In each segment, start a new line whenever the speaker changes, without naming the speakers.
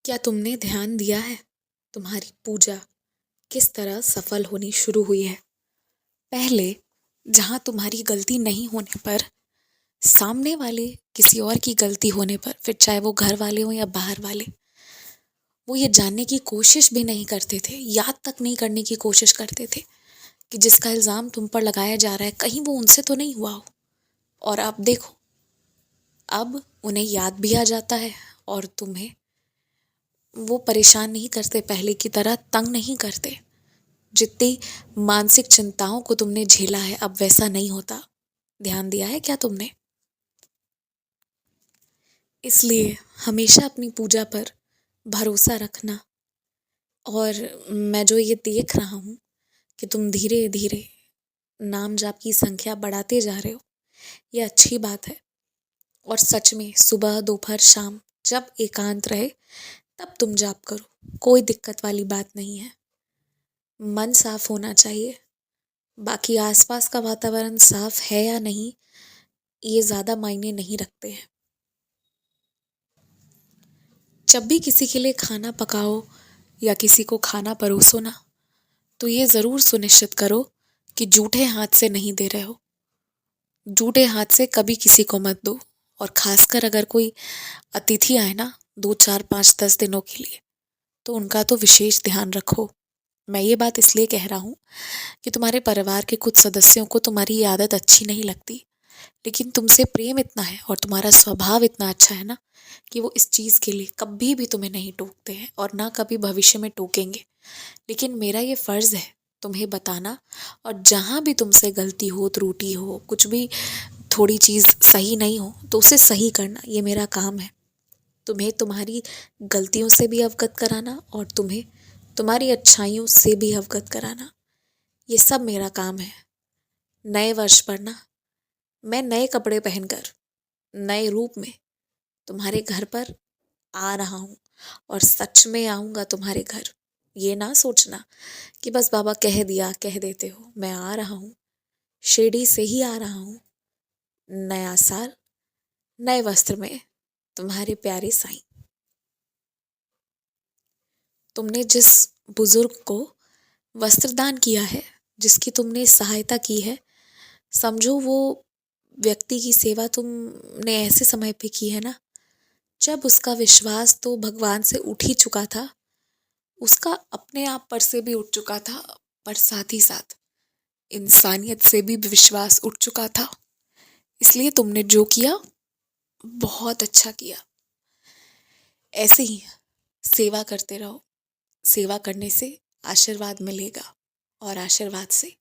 क्या तुमने ध्यान दिया है तुम्हारी पूजा किस तरह सफल होनी शुरू हुई है? पहले जहां तुम्हारी गलती नहीं होने पर सामने वाले किसी और की गलती होने पर, फिर चाहे वो घर वाले हो या बाहर वाले, वो ये जानने की कोशिश भी नहीं करते थे, याद तक नहीं करने की कोशिश करते थे कि जिसका इल्ज़ाम तुम पर लगाया जा रहा है कहीं वो उनसे तो नहीं हुआ हो। और अब देखो, अब उन्हें याद भी आ जाता है और तुम्हें वो परेशान नहीं करते, पहले की तरह तंग नहीं करते। जितनी मानसिक चिंताओं को तुमने झेला है अब वैसा नहीं होता। ध्यान दिया है क्या तुमने? इसलिए हमेशा अपनी पूजा पर भरोसा रखना। और मैं जो ये देख रहा हूँ कि तुम धीरे धीरे नाम जाप की संख्या बढ़ाते जा रहे हो, ये अच्छी बात है। और सच में सुबह दोपहर शाम जब एकांत रहे तब तुम जाप करो, कोई दिक्कत वाली बात नहीं है। मन साफ होना चाहिए। बाकी आसपास का वातावरण साफ है या नहीं, ये ज़्यादा मायने नहीं रखते हैं। जब भी किसी के लिए खाना पकाओ या किसी को खाना परोसो ना, तो ये ज़रूर सुनिश्चित करो कि जूठे हाथ से नहीं दे रहे हो। जूठे हाथ से कभी किसी को मत दो। और खासकर अगर कोई अतिथि आए ना, 2 4 5 10 दिनों के लिए, तो उनका तो विशेष ध्यान रखो। मैं ये बात इसलिए कह रहा हूँ कि तुम्हारे परिवार के कुछ सदस्यों को तुम्हारी ये आदत अच्छी नहीं लगती, लेकिन तुमसे प्रेम इतना है और तुम्हारा स्वभाव इतना अच्छा है ना कि वो इस चीज़ के लिए कभी भी तुम्हें नहीं टोकते हैं और ना कभी भविष्य में टोकेंगे। लेकिन मेरा ये फ़र्ज़ है तुम्हें बताना। और जहाँ भी तुमसे गलती हो, त्रुटि हो, कुछ भी थोड़ी चीज़ सही नहीं हो तो उसे सही करना, ये मेरा काम है। तुम्हें तुम्हारी गलतियों से भी अवगत कराना और तुम्हें तुम्हारी अच्छाइयों से भी अवगत कराना, ये सब मेरा काम है। नए वर्ष पर ना, मैं नए कपड़े पहनकर नए रूप में तुम्हारे घर पर आ रहा हूँ। और सच में आऊँगा तुम्हारे घर। ये ना सोचना कि बस बाबा कह दिया कह देते हो। मैं आ रहा हूँ, शिरडी से ही आ रहा हूँ। नया साल, नए वस्त्र में, तुम्हारे प्यारे साईं। तुमने जिस बुजुर्ग को वस्त्रदान किया है, जिसकी तुमने सहायता की है, समझो वो व्यक्ति की सेवा तुमने ऐसे समय पे की है ना जब उसका विश्वास तो भगवान से उठ ही चुका था, उसका अपने आप पर से भी उठ चुका था, पर साथ ही साथ इंसानियत से भी विश्वास उठ चुका था। इसलिए तुमने जो किया बहुत अच्छा किया। ऐसे ही सेवा करते रहो। सेवा करने से आशीर्वाद मिलेगा और आशीर्वाद से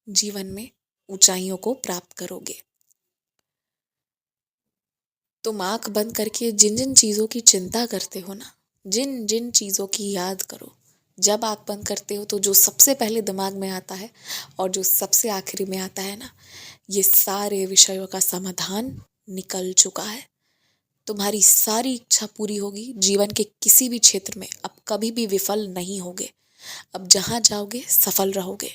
जीवन में ऊंचाइयों को प्राप्त करोगे। तुम आंख बंद करके जिन जिन चीज़ों की चिंता करते हो ना, जिन जिन चीज़ों की याद करो, जब आंख बंद करते हो तो जो सबसे पहले दिमाग में आता है और जो सबसे आखिरी में आता है ना, ये सारे विषयों का समाधान निकल चुका है। तुम्हारी सारी इच्छा पूरी होगी। जीवन के किसी भी क्षेत्र में अब कभी भी विफल नहीं होगे। अब जहाँ जाओगे सफल रहोगे।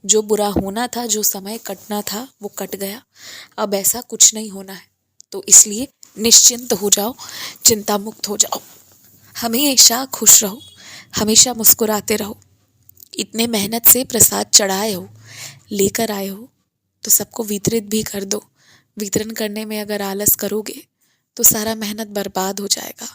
जो बुरा होना था, जो समय कटना था, वो कट गया। अब ऐसा कुछ नहीं होना है। तो इसलिए निश्चिंत हो जाओ, चिंता मुक्त हो जाओ। हमेशा खुश रहो, हमेशा मुस्कुराते रहो। इतने मेहनत से प्रसाद चढ़ाए हो, लेकर आए हो, तो सबको वितरित भी कर दो। वितरण करने में अगर आलस करोगे तो सारा मेहनत बर्बाद हो जाएगा।